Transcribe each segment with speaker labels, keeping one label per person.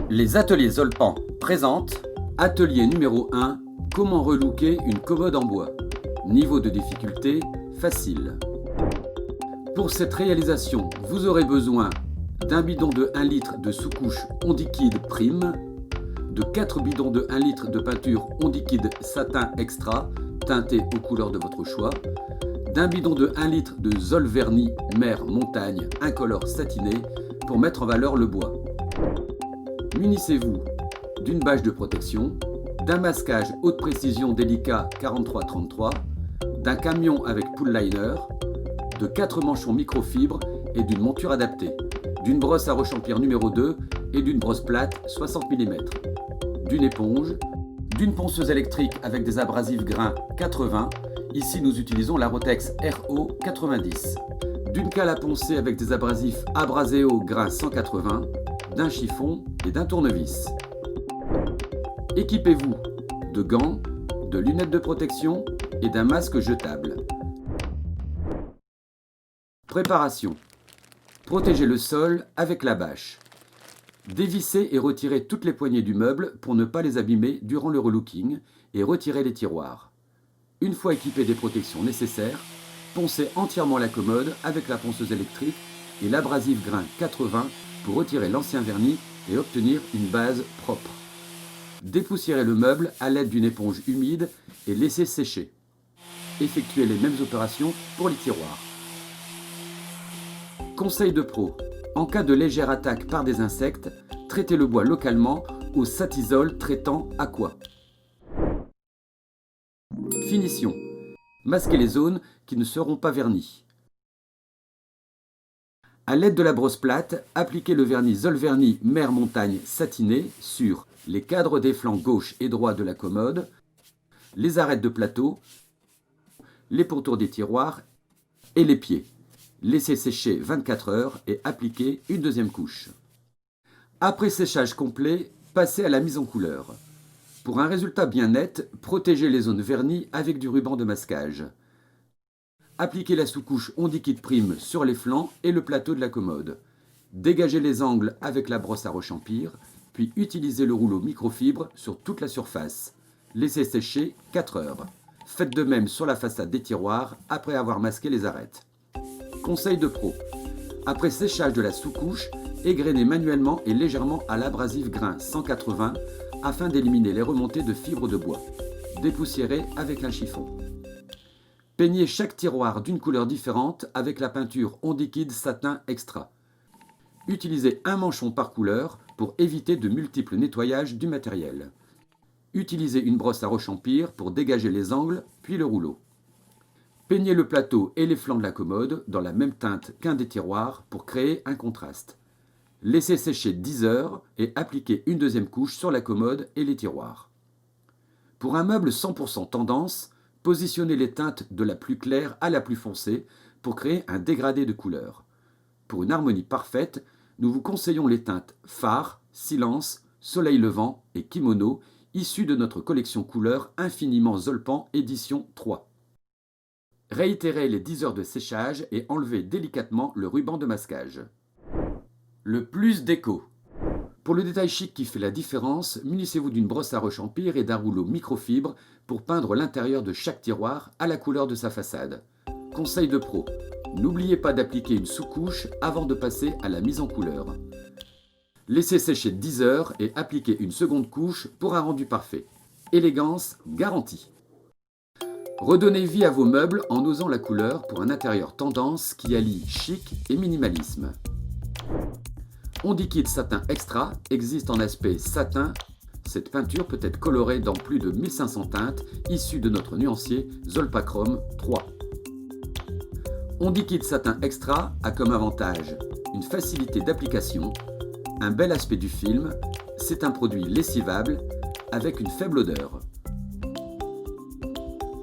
Speaker 1: Les ateliers Zolpan présentent Atelier numéro 1, comment relooker une commode en bois. Niveau de difficulté, facile. Pour cette réalisation, vous aurez besoin d'un bidon de 1 litre de sous-couche Ondiquide Prime, de 4 bidons de 1 litre de peinture Ondiquide Satin Extra, teintée aux couleurs de votre choix, d'un bidon de 1 litre de Zol Vernis Mer Montagne incolore satiné pour mettre en valeur le bois. Munissez-vous d'une bâche de protection, d'un masquage haute précision délicat 43-33, d'un camion avec pull liner, de 4 manchons microfibre et d'une monture adaptée, d'une brosse à rechampir numéro 2 et d'une brosse plate 60 mm, d'une éponge, d'une ponceuse électrique avec des abrasifs grains 80, ici nous utilisons la Rotex RO 90, d'une cale à poncer avec des abrasifs Abraseo grain 180, d'un chiffon et d'un tournevis. Équipez-vous de gants, de lunettes de protection et d'un masque jetable. Préparation. Protégez le sol avec la bâche. Dévissez et retirez toutes les poignées du meuble pour ne pas les abîmer durant le relooking et retirez les tiroirs. Une fois équipé des protections nécessaires, poncez entièrement la commode avec la ponceuse électrique et l'abrasif grain 80 pour retirer l'ancien vernis et obtenir une base propre. Dépoussiérez le meuble à l'aide d'une éponge humide et laissez sécher. Effectuez les mêmes opérations pour les tiroirs. Conseil de pro. En cas de légère attaque par des insectes, traitez le bois localement au Satisol traitant Aqua. Finition. Masquez les zones qui ne seront pas vernies. A l'aide de la brosse plate, appliquez le vernis Zol Vernis Mer Montagne satiné sur les cadres des flancs gauche et droit de la commode, les arêtes de plateau, les pourtours des tiroirs et les pieds. Laissez sécher 24 heures et appliquez une deuxième couche. Après séchage complet, passez à la mise en couleur. Pour un résultat bien net, protégez les zones vernies avec du ruban de masquage. Appliquez la sous-couche Ondiquide Prime sur les flancs et le plateau de la commode. Dégagez les angles avec la brosse à rechampir, puis utilisez le rouleau microfibre sur toute la surface. Laissez sécher 4 heures. Faites de même sur la façade des tiroirs après avoir masqué les arêtes. Conseil de pro. Après séchage de la sous-couche, égrenez manuellement et légèrement à l'abrasif grain 180 afin d'éliminer les remontées de fibres de bois. Dépoussiérez avec un chiffon. Peignez chaque tiroir d'une couleur différente avec la peinture Ondiquide Satin Extra. Utilisez un manchon par couleur pour éviter de multiples nettoyages du matériel. Utilisez une brosse à rechampir pour dégager les angles, puis le rouleau. Peignez le plateau et les flancs de la commode dans la même teinte qu'un des tiroirs pour créer un contraste. Laissez sécher 10 heures et appliquez une deuxième couche sur la commode et les tiroirs. Pour un meuble 100% tendance, positionnez les teintes de la plus claire à la plus foncée pour créer un dégradé de couleurs. Pour une harmonie parfaite, nous vous conseillons les teintes Phare, Silence, Soleil levant et Kimono issues de notre collection couleurs Infiniment Zolpan édition 3. Réitérez les 10 heures de séchage et enlevez délicatement le ruban de masquage. Le plus déco. Pour le détail chic qui fait la différence, munissez-vous d'une brosse à rechampir et d'un rouleau microfibre pour peindre l'intérieur de chaque tiroir à la couleur de sa façade. Conseil de pro. N'oubliez pas d'appliquer une sous-couche avant de passer à la mise en couleur. Laissez sécher 10 heures et appliquez une seconde couche pour un rendu parfait. Élégance garantie. Redonnez vie à vos meubles en osant la couleur pour un intérieur tendance qui allie chic et minimalisme. Ondiquide Satin Extra existe en aspect satin. Cette peinture peut être colorée dans plus de 1500 teintes issues de notre nuancier Zolpachrome 3. Ondiquide Satin Extra a comme avantage une facilité d'application, un bel aspect du film, c'est un produit lessivable avec une faible odeur.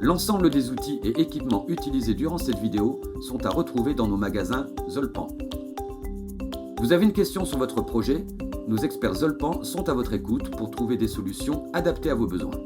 Speaker 1: L'ensemble des outils et équipements utilisés durant cette vidéo sont à retrouver dans nos magasins Zolpan. Vous avez une question sur votre projet? Nos experts Zolpan sont à votre écoute pour trouver des solutions adaptées à vos besoins.